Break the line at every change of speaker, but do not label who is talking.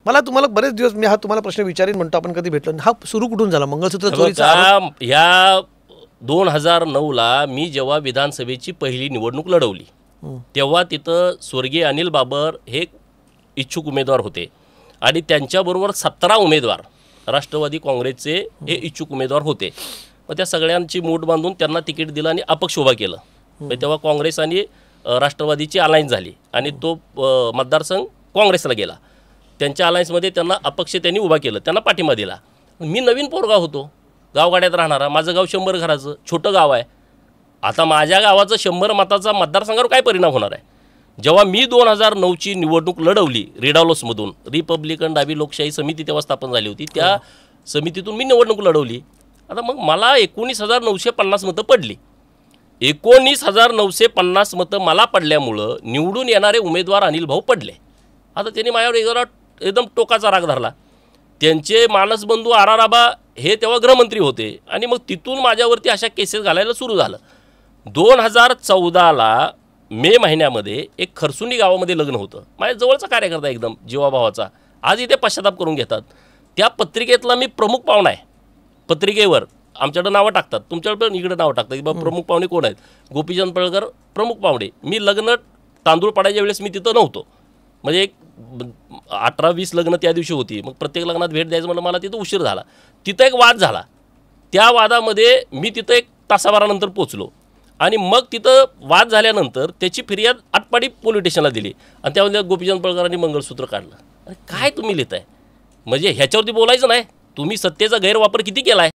मला तुम्हाला बरेच दिवस मी हा तुम्हाला प्रश्न विचारीन म्हणतो, आपण कधी भेटलो हा सुरू कुठून झाला मंगळसूत्र चोरीचा आरोप?
या 2009ला मी जेव्हा विधानसभेची पहिली निवडणूक लढवली तेव्हा तिथं स्वर्गीय अनिल बाबर हे इच्छुक उमेदवार होते आणि त्यांच्याबरोबर 17 उमेदवार राष्ट्रवादी काँग्रेसचे हे इच्छुक उमेदवार होते. मग त्या सगळ्यांची मूठ बांधून त्यांना तिकीट दिलं आणि अपक्ष उभा केलं. तेव्हा काँग्रेस आणि राष्ट्रवादीची अलायन्स झाली आणि तो मतदारसंघ काँग्रेसला गेला. त्यांच्या अलायन्समध्ये त्यांना अपक्ष त्यांनी उभा केलं, त्यांना पाठिंबा दिला. मी नवीन पोरगा होतो, गावगाड्यात राहणारा, माझं गाव 100 घराचं छोटं गाव आहे. आता माझ्या गावाचं 100 मताचा मतदारसंघावर काय परिणाम होणार आहे? जेव्हा मी 2009ची निवडणूक लढवली रिडावलॉसमधून, रिपब्लिकन डावी लोकशाही समिती तेव्हा स्थापन झाली होती, त्या समितीतून मी निवडणूक लढवली. आता मग मला 19,950 मतं पडली. 19,950 मतं मला पडल्यामुळं निवडून येणारे उमेदवार अनिल भाऊ पडले. आता त्यांनी माझ्यावर एकदम टोकाचा राग धरला. त्यांचे मानसबंधू आराराबा हे तेव्हा गृहमंत्री होते आणि मग तिथून माझ्यावरती अशा केसेस घालायला सुरू झालं. 2014ला मे महिन्यामध्ये एक खरसुंडी गावामध्ये लग्न होतं. माझ्या जवळचा कार्यकर्ता एकदम जीवाभावाचा, आज इथे पश्चाताप करून घेतात. त्या पत्रिकेतला मी प्रमुख पाहुणा आहे. पत्रिकेवर आमच्याकडं नावं टाकतात, तुमच्याकडे पण इकडे नावं टाकतात की बाबा प्रमुख पाहुणे कोण आहेत. गोपीचंद पळकर प्रमुख पाहुणे. मी लग्न तांदूळ पडायच्या वेळेस मी तिथं नव्हतो. म्हणजे एक 18-20 लग्न त्या दिवशी होती. मग प्रत्येक लग्नात भेट द्यायचं म्हणलं, मला तिथं उशीर झाला. तिथं एक वाद झाला. त्या वादामध्ये मी तिथं एक तासाभरानंतर पोचलो आणि मग तिथं वाद झाल्यानंतर त्याची फिर्याद आटपाडी पोलीस स्टेशनला दिली आणि त्यामध्ये गोपीचंद पळकरांनी मंगळसूत्र काढलं. अरे काय तुम्ही लिहिताय? म्हणजे ह्याच्यावरती बोलायचं नाही? तुम्ही सत्तेचा गैरवापर किती केला आहे?